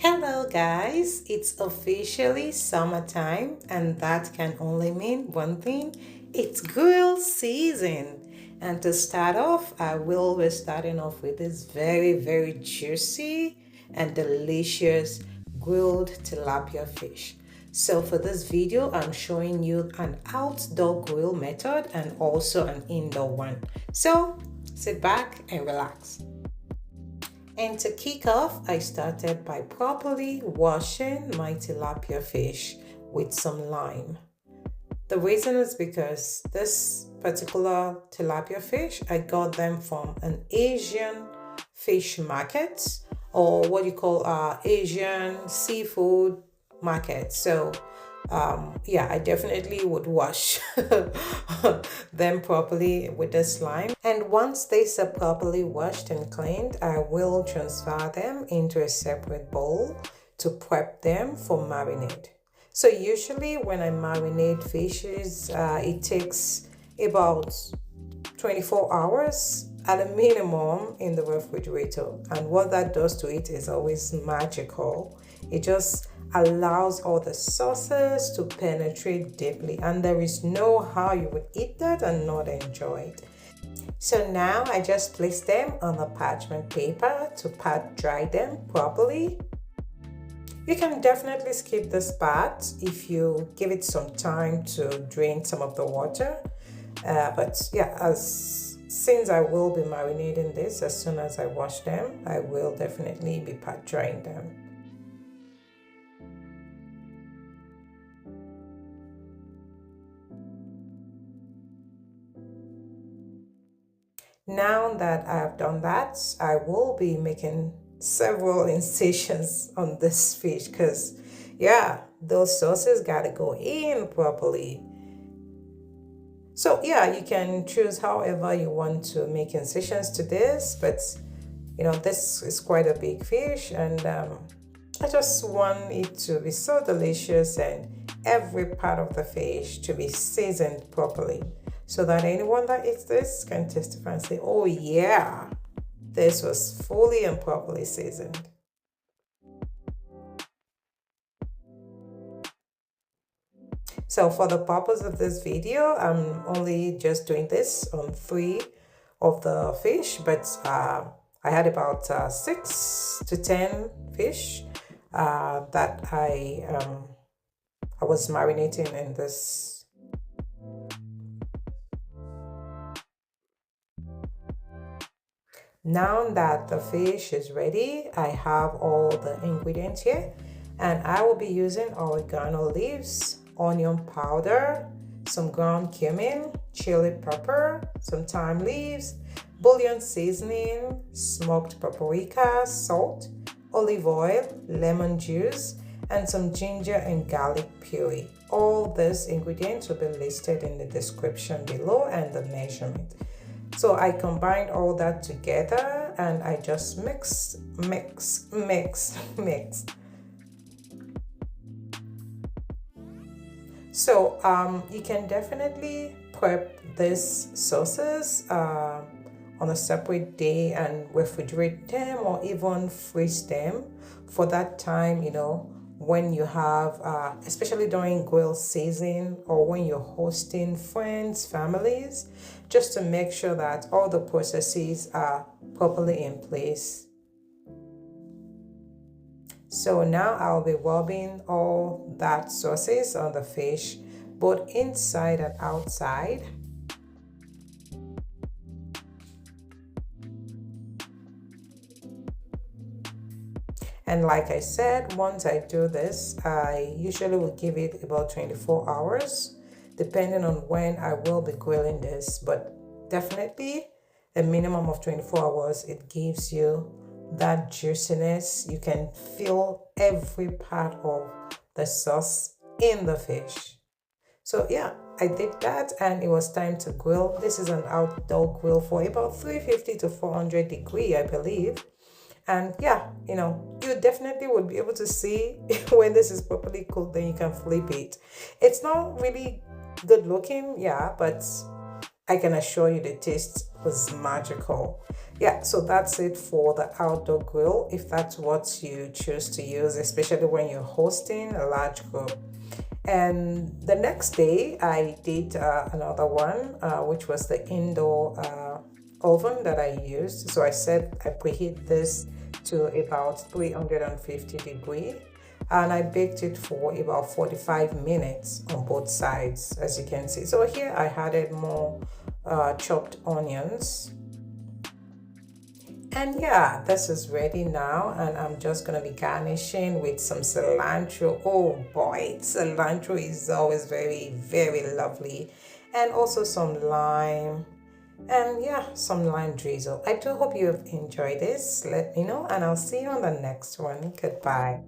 Hello guys, it's officially summertime and that can only mean one thing. It's grill season. And to start off, I will be starting off with this very juicy and delicious grilled tilapia fish. So for this video, I'm showing you an outdoor grill method and also an indoor one. So sit back and relax. And to kick off, I started by properly washing my tilapia fish with some lime. The reason is because this particular tilapia fish, I got them from an Asian fish market, or what you call Asian seafood market. So yeah, I definitely would wash them properly with the slime. And once they are properly washed and cleaned, I will transfer them into a separate bowl to prep them for marinade. So usually when I marinate fishes, it takes about 24 hours at a minimum in the refrigerator. And what that does to it is always magical. It just allows all the sauces to penetrate deeply, and there is no how you would eat that and not enjoy it. So now I just place them on the parchment paper to pat dry them properly. You can definitely skip this part if you give it some time to drain some of the water. But yeah, since I will be marinating this as soon as I wash them, I will definitely be pat drying them. Now that I have done that, I will be making several incisions on this fish because, yeah, those sauces gotta go in properly. So, yeah, you can choose however you want to make incisions to this, but this is quite a big fish, and I just want it to be so delicious and every part of the fish to be seasoned properly, so that anyone that eats this can testify and say, oh yeah, this was fully and properly seasoned. So for the purpose of this video, I'm only just doing this on 3 of the fish, but I had about 6 to 10 fish that I was marinating in this. Now that the fish is ready, I have all the ingredients here, and I will be using oregano leaves, onion powder, some ground cumin, chili pepper, some thyme leaves, bouillon seasoning, smoked paprika, salt, olive oil, lemon juice, and some ginger and garlic puree. All these ingredients will be listed in the description below and the measurement. So I combined all that together and I just mix. So you can definitely prep these sauces on a separate day and refrigerate them or even freeze them for that time, when you have, especially during grill season or when you're hosting friends, families, just to make sure that all the processes are properly in place. So now I'll be rubbing all that sauces on the fish, both inside and outside. And like I said, once I do this, I usually will give it about 24 hours, depending on when I will be grilling this. But definitely a minimum of 24 hours, it gives you that juiciness. You can feel every part of the sauce in the fish. So yeah, I did that and it was time to grill. This is an outdoor grill for about 350 to 400 degree, I believe. And yeah, you definitely would be able to see when this is properly cooked, then you can flip it. It's not really good looking, yeah, but I can assure you the taste was magical. Yeah, so that's it for the outdoor grill, if that's what you choose to use, especially when you're hosting a large group. And the next day, I did another one, which was the indoor oven that I used. So I said I preheat this to about 350 degrees, and I baked it for about 45 minutes on both sides, as you can see. So here I added more chopped onions. And yeah, this is ready now, and I'm just gonna be garnishing with some cilantro. Oh boy, cilantro is always very, very lovely. And also some lime, and yeah, some lime drizzle. I do hope you have enjoyed this. Let me know, and I'll see you on the next one. Goodbye.